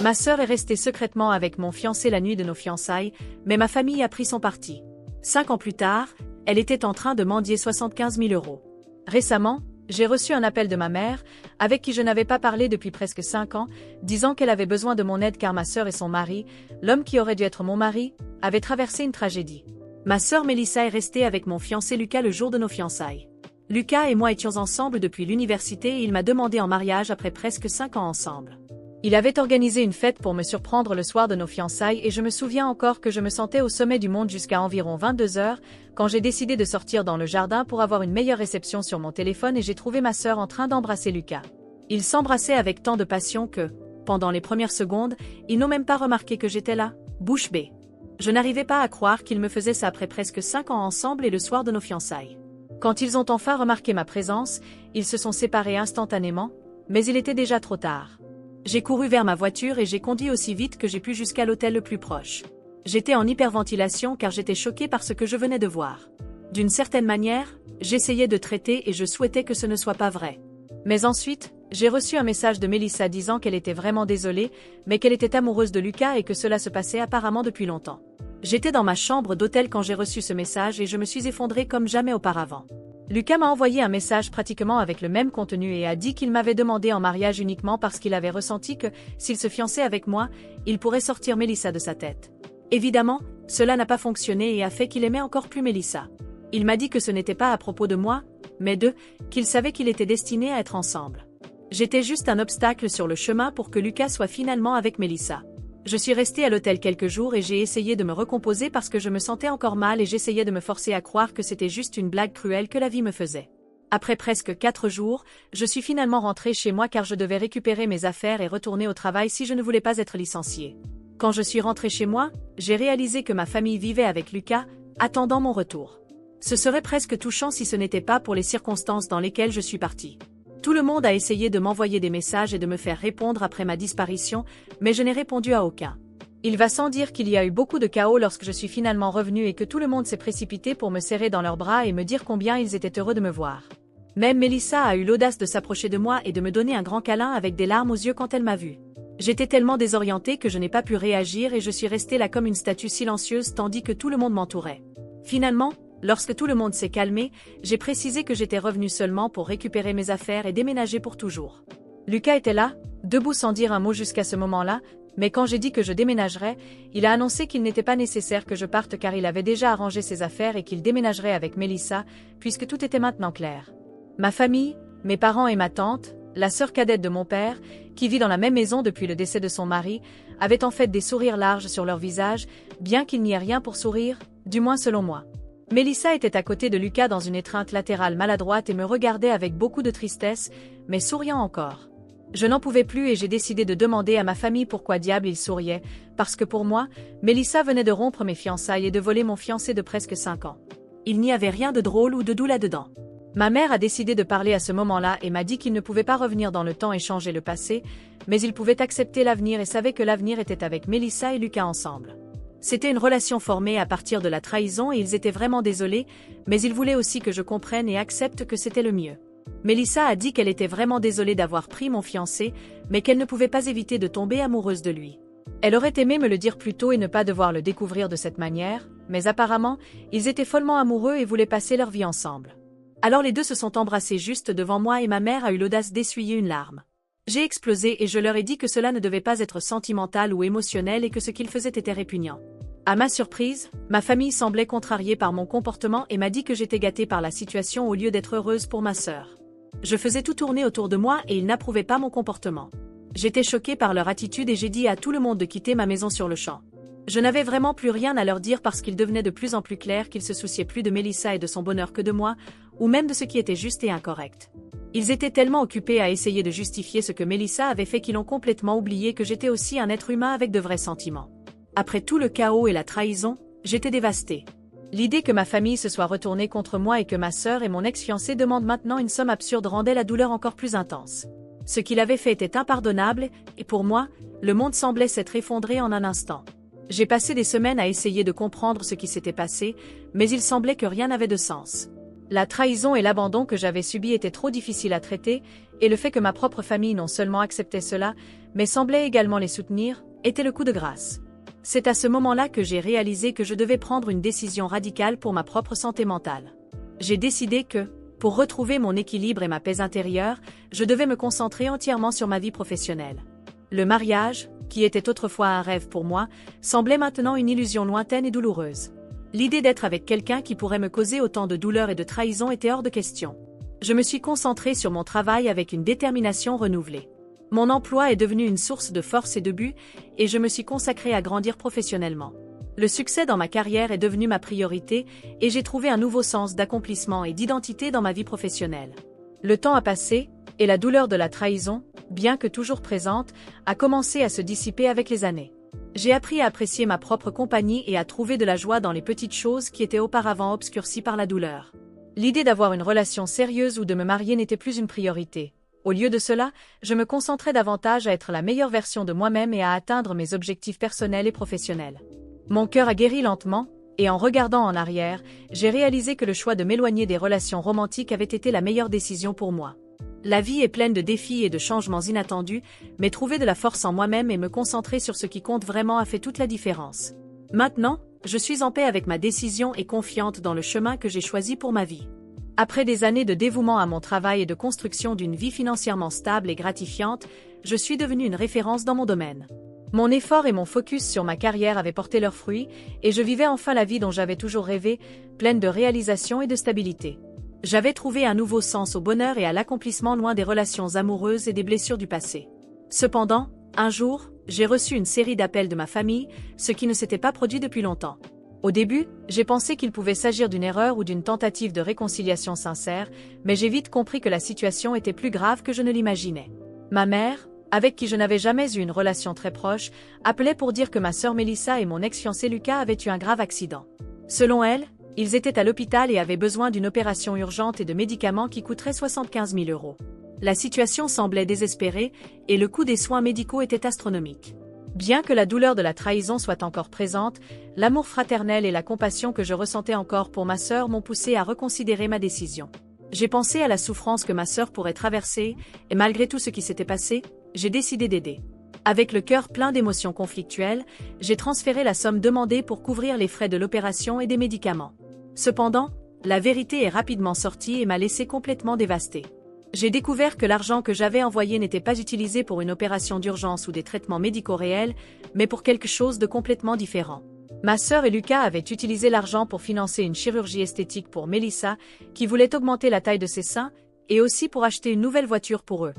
Ma sœur est restée secrètement avec mon fiancé la nuit de nos fiançailles, mais ma famille a pris son parti. 5 ans plus tard, elle était en train de mendier 75 000 euros. Récemment, j'ai reçu un appel de ma mère, avec qui je n'avais pas parlé depuis presque 5 ans, disant qu'elle avait besoin de mon aide car ma sœur et son mari, l'homme qui aurait dû être mon mari, avaient traversé une tragédie. Ma sœur Mélissa est restée avec mon fiancé Lucas le jour de nos fiançailles. Lucas et moi étions ensemble depuis l'université et il m'a demandé en mariage après presque 5 ans ensemble. Il avait organisé une fête pour me surprendre le soir de nos fiançailles et je me souviens encore que je me sentais au sommet du monde jusqu'à environ 22 heures, quand j'ai décidé de sortir dans le jardin pour avoir une meilleure réception sur mon téléphone et j'ai trouvé ma sœur en train d'embrasser Lucas. Ils s'embrassaient avec tant de passion que, pendant les premières secondes, ils n'ont même pas remarqué que j'étais là, bouche bée. Je n'arrivais pas à croire qu'ils me faisaient ça après presque 5 ans ensemble et le soir de nos fiançailles. Quand ils ont enfin remarqué ma présence, ils se sont séparés instantanément, mais il était déjà trop tard. J'ai couru vers ma voiture et j'ai conduit aussi vite que j'ai pu jusqu'à l'hôtel le plus proche. J'étais en hyperventilation car j'étais choquée par ce que je venais de voir. D'une certaine manière, j'essayais de traiter et je souhaitais que ce ne soit pas vrai. Mais ensuite, j'ai reçu un message de Mélissa disant qu'elle était vraiment désolée, mais qu'elle était amoureuse de Lucas et que cela se passait apparemment depuis longtemps. J'étais dans ma chambre d'hôtel quand j'ai reçu ce message et je me suis effondrée comme jamais auparavant. Lucas m'a envoyé un message pratiquement avec le même contenu et a dit qu'il m'avait demandé en mariage uniquement parce qu'il avait ressenti que, s'il se fiançait avec moi, il pourrait sortir Mélissa de sa tête. Évidemment, cela n'a pas fonctionné et a fait qu'il aimait encore plus Mélissa. Il m'a dit que ce n'était pas à propos de moi, mais qu'il savait qu'il était destiné à être ensemble. J'étais juste un obstacle sur le chemin pour que Lucas soit finalement avec Mélissa. Je suis restée à l'hôtel quelques jours et j'ai essayé de me recomposer parce que je me sentais encore mal et j'essayais de me forcer à croire que c'était juste une blague cruelle que la vie me faisait. Après presque 4 jours, je suis finalement rentrée chez moi car je devais récupérer mes affaires et retourner au travail si je ne voulais pas être licenciée. Quand je suis rentrée chez moi, j'ai réalisé que ma famille vivait avec Lucas, attendant mon retour. Ce serait presque touchant si ce n'était pas pour les circonstances dans lesquelles je suis partie. Tout le monde a essayé de m'envoyer des messages et de me faire répondre après ma disparition, mais je n'ai répondu à aucun. Il va sans dire qu'il y a eu beaucoup de chaos lorsque je suis finalement revenue et que tout le monde s'est précipité pour me serrer dans leurs bras et me dire combien ils étaient heureux de me voir. Même Mélissa a eu l'audace de s'approcher de moi et de me donner un grand câlin avec des larmes aux yeux quand elle m'a vue. J'étais tellement désorientée que je n'ai pas pu réagir et je suis restée là comme une statue silencieuse tandis que tout le monde m'entourait. Finalement, lorsque tout le monde s'est calmé, j'ai précisé que j'étais revenue seulement pour récupérer mes affaires et déménager pour toujours. Lucas était là, debout sans dire un mot jusqu'à ce moment-là, mais quand j'ai dit que je déménagerais, il a annoncé qu'il n'était pas nécessaire que je parte car il avait déjà arrangé ses affaires et qu'il déménagerait avec Mélissa, puisque tout était maintenant clair. Ma famille, mes parents et ma tante, la sœur cadette de mon père, qui vit dans la même maison depuis le décès de son mari, avaient en fait des sourires larges sur leur visage, bien qu'il n'y ait rien pour sourire, du moins selon moi. Mélissa était à côté de Lucas dans une étreinte latérale maladroite et me regardait avec beaucoup de tristesse, mais souriant encore. Je n'en pouvais plus et j'ai décidé de demander à ma famille pourquoi diable il souriait, parce que pour moi, Mélissa venait de rompre mes fiançailles et de voler mon fiancé de presque 5 ans. Il n'y avait rien de drôle ou de doux là-dedans. Ma mère a décidé de parler à ce moment-là et m'a dit qu'il ne pouvait pas revenir dans le temps et changer le passé, mais il pouvait accepter l'avenir et savait que l'avenir était avec Mélissa et Lucas ensemble. C'était une relation formée à partir de la trahison et ils étaient vraiment désolés, mais ils voulaient aussi que je comprenne et accepte que c'était le mieux. Mélissa a dit qu'elle était vraiment désolée d'avoir pris mon fiancé, mais qu'elle ne pouvait pas éviter de tomber amoureuse de lui. Elle aurait aimé me le dire plus tôt et ne pas devoir le découvrir de cette manière, mais apparemment, ils étaient follement amoureux et voulaient passer leur vie ensemble. Alors les deux se sont embrassés juste devant moi et ma mère a eu l'audace d'essuyer une larme. J'ai explosé et je leur ai dit que cela ne devait pas être sentimental ou émotionnel et que ce qu'ils faisaient était répugnant. À ma surprise, ma famille semblait contrariée par mon comportement et m'a dit que j'étais gâtée par la situation au lieu d'être heureuse pour ma sœur. Je faisais tout tourner autour de moi et ils n'approuvaient pas mon comportement. J'étais choquée par leur attitude et j'ai dit à tout le monde de quitter ma maison sur le champ. Je n'avais vraiment plus rien à leur dire parce qu'il devenait de plus en plus clair qu'ils se souciaient plus de Mélissa et de son bonheur que de moi, ou même de ce qui était juste et incorrect. Ils étaient tellement occupés à essayer de justifier ce que Mélissa avait fait qu'ils ont complètement oublié que j'étais aussi un être humain avec de vrais sentiments. Après tout le chaos et la trahison, j'étais dévastée. L'idée que ma famille se soit retournée contre moi et que ma sœur et mon ex-fiancé demandent maintenant une somme absurde rendait la douleur encore plus intense. Ce qu'il avait fait était impardonnable, et pour moi, le monde semblait s'être effondré en un instant. J'ai passé des semaines à essayer de comprendre ce qui s'était passé, mais il semblait que rien n'avait de sens. La trahison et l'abandon que j'avais subis étaient trop difficiles à traiter, et le fait que ma propre famille non seulement acceptait cela, mais semblait également les soutenir, était le coup de grâce. C'est à ce moment-là que j'ai réalisé que je devais prendre une décision radicale pour ma propre santé mentale. J'ai décidé que, pour retrouver mon équilibre et ma paix intérieure, je devais me concentrer entièrement sur ma vie professionnelle. Le mariage, qui était autrefois un rêve pour moi, semblait maintenant une illusion lointaine et douloureuse. L'idée d'être avec quelqu'un qui pourrait me causer autant de douleur et de trahison était hors de question. Je me suis concentrée sur mon travail avec une détermination renouvelée. Mon emploi est devenu une source de force et de but, et je me suis consacrée à grandir professionnellement. Le succès dans ma carrière est devenu ma priorité, et j'ai trouvé un nouveau sens d'accomplissement et d'identité dans ma vie professionnelle. Le temps a passé, et la douleur de la trahison, bien que toujours présente, a commencé à se dissiper avec les années. J'ai appris à apprécier ma propre compagnie et à trouver de la joie dans les petites choses qui étaient auparavant obscurcies par la douleur. L'idée d'avoir une relation sérieuse ou de me marier n'était plus une priorité. Au lieu de cela, je me concentrais davantage à être la meilleure version de moi-même et à atteindre mes objectifs personnels et professionnels. Mon cœur a guéri lentement, et en regardant en arrière, j'ai réalisé que le choix de m'éloigner des relations romantiques avait été la meilleure décision pour moi. La vie est pleine de défis et de changements inattendus, mais trouver de la force en moi-même et me concentrer sur ce qui compte vraiment a fait toute la différence. Maintenant, je suis en paix avec ma décision et confiante dans le chemin que j'ai choisi pour ma vie. Après des années de dévouement à mon travail et de construction d'une vie financièrement stable et gratifiante, je suis devenue une référence dans mon domaine. Mon effort et mon focus sur ma carrière avaient porté leurs fruits, et je vivais enfin la vie dont j'avais toujours rêvé, pleine de réalisation et de stabilité. J'avais trouvé un nouveau sens au bonheur et à l'accomplissement loin des relations amoureuses et des blessures du passé. Cependant, un jour, j'ai reçu une série d'appels de ma famille, ce qui ne s'était pas produit depuis longtemps. Au début, j'ai pensé qu'il pouvait s'agir d'une erreur ou d'une tentative de réconciliation sincère, mais j'ai vite compris que la situation était plus grave que je ne l'imaginais. Ma mère, avec qui je n'avais jamais eu une relation très proche, appelait pour dire que ma sœur Mélissa et mon ex-fiancé Lucas avaient eu un grave accident. Selon elle, ils étaient à l'hôpital et avaient besoin d'une opération urgente et de médicaments qui coûteraient 75 000 €. La situation semblait désespérée, et le coût des soins médicaux était astronomique. Bien que la douleur de la trahison soit encore présente, l'amour fraternel et la compassion que je ressentais encore pour ma sœur m'ont poussé à reconsidérer ma décision. J'ai pensé à la souffrance que ma sœur pourrait traverser, et malgré tout ce qui s'était passé, j'ai décidé d'aider. Avec le cœur plein d'émotions conflictuelles, j'ai transféré la somme demandée pour couvrir les frais de l'opération et des médicaments. Cependant, la vérité est rapidement sortie et m'a laissé complètement dévastée. J'ai découvert que l'argent que j'avais envoyé n'était pas utilisé pour une opération d'urgence ou des traitements médicaux réels, mais pour quelque chose de complètement différent. Ma sœur et Lucas avaient utilisé l'argent pour financer une chirurgie esthétique pour Mélissa, qui voulait augmenter la taille de ses seins, et aussi pour acheter une nouvelle voiture pour eux.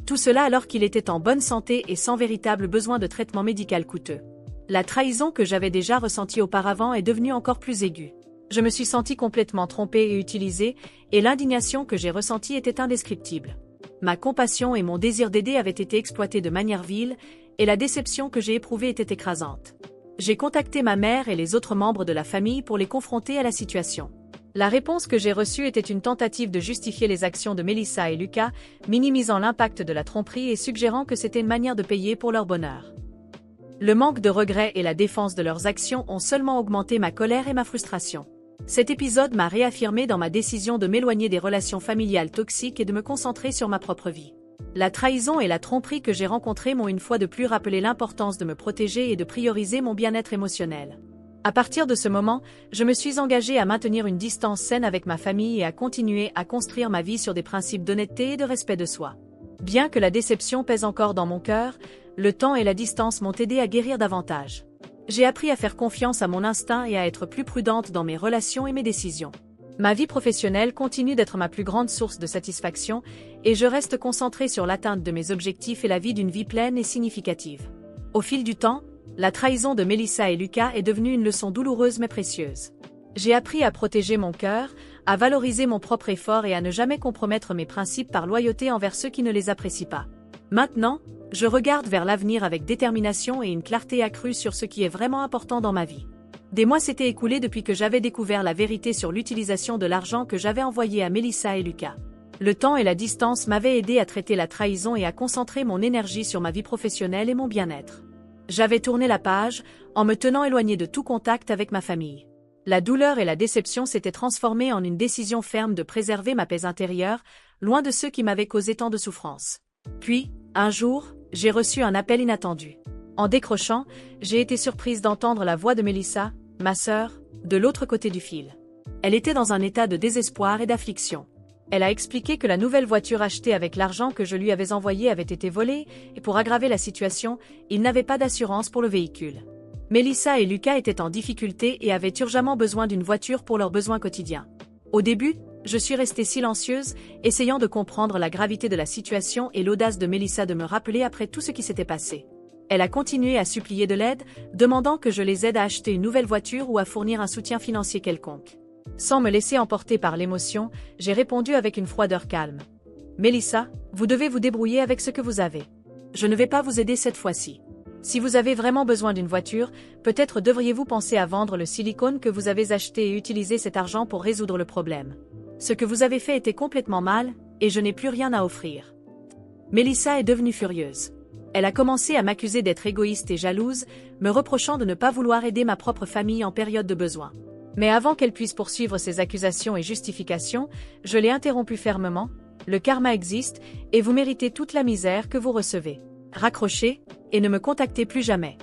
Tout cela alors qu'il était en bonne santé et sans véritable besoin de traitement médical coûteux. La trahison que j'avais déjà ressentie auparavant est devenue encore plus aiguë. Je me suis sentie complètement trompée et utilisée, et l'indignation que j'ai ressentie était indescriptible. Ma compassion et mon désir d'aider avaient été exploités de manière vile, et la déception que j'ai éprouvée était écrasante. J'ai contacté ma mère et les autres membres de la famille pour les confronter à la situation. La réponse que j'ai reçue était une tentative de justifier les actions de Mélissa et Lucas, minimisant l'impact de la tromperie et suggérant que c'était une manière de payer pour leur bonheur. Le manque de regret et la défense de leurs actions ont seulement augmenté ma colère et ma frustration. Cet épisode m'a réaffirmé dans ma décision de m'éloigner des relations familiales toxiques et de me concentrer sur ma propre vie. La trahison et la tromperie que j'ai rencontrées m'ont une fois de plus rappelé l'importance de me protéger et de prioriser mon bien-être émotionnel. À partir de ce moment, je me suis engagée à maintenir une distance saine avec ma famille et à continuer à construire ma vie sur des principes d'honnêteté et de respect de soi. Bien que la déception pèse encore dans mon cœur, le temps et la distance m'ont aidé à guérir davantage. J'ai appris à faire confiance à mon instinct et à être plus prudente dans mes relations et mes décisions. Ma vie professionnelle continue d'être ma plus grande source de satisfaction et je reste concentrée sur l'atteinte de mes objectifs et la vie d'une vie pleine et significative. Au fil du temps, la trahison de Mélissa et Lucas est devenue une leçon douloureuse mais précieuse. J'ai appris à protéger mon cœur, à valoriser mon propre effort et à ne jamais compromettre mes principes par loyauté envers ceux qui ne les apprécient pas. Maintenant, je regarde vers l'avenir avec détermination et une clarté accrue sur ce qui est vraiment important dans ma vie. Des mois s'étaient écoulés depuis que j'avais découvert la vérité sur l'utilisation de l'argent que j'avais envoyé à Mélissa et Lucas. Le temps et la distance m'avaient aidé à traiter la trahison et à concentrer mon énergie sur ma vie professionnelle et mon bien-être. J'avais tourné la page, en me tenant éloignée de tout contact avec ma famille. La douleur et la déception s'étaient transformées en une décision ferme de préserver ma paix intérieure, loin de ceux qui m'avaient causé tant de souffrance. Puis, un jour, j'ai reçu un appel inattendu. En décrochant, j'ai été surprise d'entendre la voix de Mélissa, ma sœur, de l'autre côté du fil. Elle était dans un état de désespoir et d'affliction. Elle a expliqué que la nouvelle voiture achetée avec l'argent que je lui avais envoyé avait été volée, et pour aggraver la situation, il n'avait pas d'assurance pour le véhicule. Mélissa et Lucas étaient en difficulté et avaient urgemment besoin d'une voiture pour leurs besoins quotidiens. Au début, je suis restée silencieuse, essayant de comprendre la gravité de la situation et l'audace de Mélissa de me rappeler après tout ce qui s'était passé. Elle a continué à supplier de l'aide, demandant que je les aide à acheter une nouvelle voiture ou à fournir un soutien financier quelconque. Sans me laisser emporter par l'émotion, j'ai répondu avec une froideur calme. « Mélissa, vous devez vous débrouiller avec ce que vous avez. Je ne vais pas vous aider cette fois-ci. Si vous avez vraiment besoin d'une voiture, peut-être devriez-vous penser à vendre le silicone que vous avez acheté et utiliser cet argent pour résoudre le problème. Ce que vous avez fait était complètement mal, et je n'ai plus rien à offrir. » Mélissa est devenue furieuse. Elle a commencé à m'accuser d'être égoïste et jalouse, me reprochant de ne pas vouloir aider ma propre famille en période de besoin. Mais avant qu'elle puisse poursuivre ses accusations et justifications, je l'ai interrompue fermement. Le karma existe, et vous méritez toute la misère que vous recevez. Raccrochez, et ne me contactez plus jamais.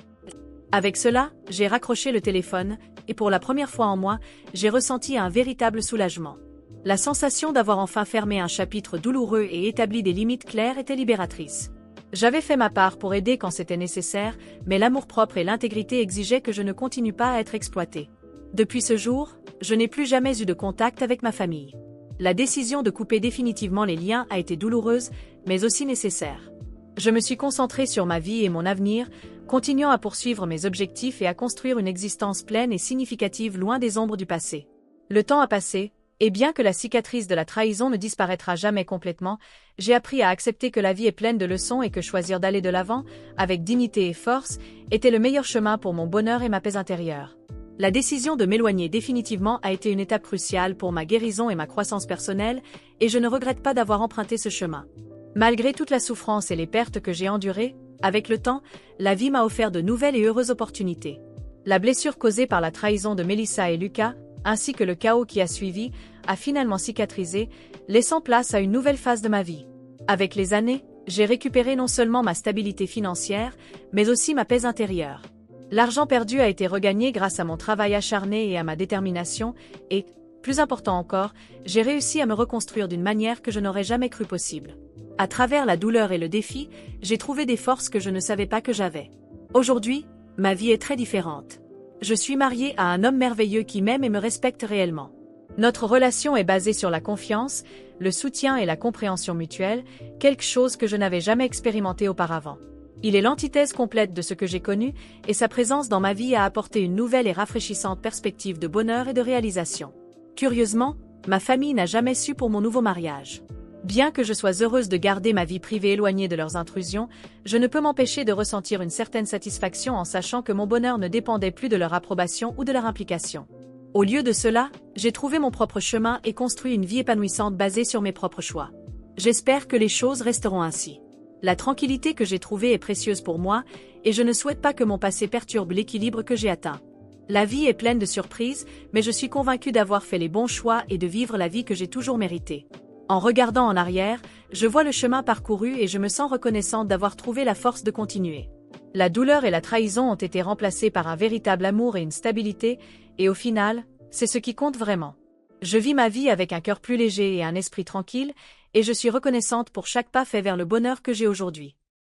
Avec cela, j'ai raccroché le téléphone, et pour la première fois en moi, j'ai ressenti un véritable soulagement. La sensation d'avoir enfin fermé un chapitre douloureux et établi des limites claires était libératrice. J'avais fait ma part pour aider quand c'était nécessaire, mais l'amour-propre et l'intégrité exigeaient que je ne continue pas à être exploitée. Depuis ce jour, je n'ai plus jamais eu de contact avec ma famille. La décision de couper définitivement les liens a été douloureuse, mais aussi nécessaire. Je me suis concentrée sur ma vie et mon avenir, continuant à poursuivre mes objectifs et à construire une existence pleine et significative loin des ombres du passé. Le temps a passé, et bien que la cicatrice de la trahison ne disparaîtra jamais complètement, j'ai appris à accepter que la vie est pleine de leçons et que choisir d'aller de l'avant, avec dignité et force, était le meilleur chemin pour mon bonheur et ma paix intérieure. La décision de m'éloigner définitivement a été une étape cruciale pour ma guérison et ma croissance personnelle, et je ne regrette pas d'avoir emprunté ce chemin. Malgré toute la souffrance et les pertes que j'ai endurées, avec le temps, la vie m'a offert de nouvelles et heureuses opportunités. La blessure causée par la trahison de Mélissa et Lucas, ainsi que le chaos qui a suivi, a finalement cicatrisé, laissant place à une nouvelle phase de ma vie. Avec les années, j'ai récupéré non seulement ma stabilité financière, mais aussi ma paix intérieure. L'argent perdu a été regagné grâce à mon travail acharné et à ma détermination, et, plus important encore, j'ai réussi à me reconstruire d'une manière que je n'aurais jamais cru possible. À travers la douleur et le défi, j'ai trouvé des forces que je ne savais pas que j'avais. Aujourd'hui, ma vie est très différente. Je suis mariée à un homme merveilleux qui m'aime et me respecte réellement. Notre relation est basée sur la confiance, le soutien et la compréhension mutuelle, quelque chose que je n'avais jamais expérimenté auparavant. Il est l'antithèse complète de ce que j'ai connu, et sa présence dans ma vie a apporté une nouvelle et rafraîchissante perspective de bonheur et de réalisation. Curieusement, ma famille n'a jamais su pour mon nouveau mariage. Bien que je sois heureuse de garder ma vie privée éloignée de leurs intrusions, je ne peux m'empêcher de ressentir une certaine satisfaction en sachant que mon bonheur ne dépendait plus de leur approbation ou de leur implication. Au lieu de cela, j'ai trouvé mon propre chemin et construit une vie épanouissante basée sur mes propres choix. J'espère que les choses resteront ainsi. La tranquillité que j'ai trouvée est précieuse pour moi, et je ne souhaite pas que mon passé perturbe l'équilibre que j'ai atteint. La vie est pleine de surprises, mais je suis convaincue d'avoir fait les bons choix et de vivre la vie que j'ai toujours méritée. En regardant en arrière, je vois le chemin parcouru et je me sens reconnaissante d'avoir trouvé la force de continuer. La douleur et la trahison ont été remplacées par un véritable amour et une stabilité, et au final, c'est ce qui compte vraiment. Je vis ma vie avec un cœur plus léger et un esprit tranquille, et je suis reconnaissante pour chaque pas fait vers le bonheur que j'ai aujourd'hui.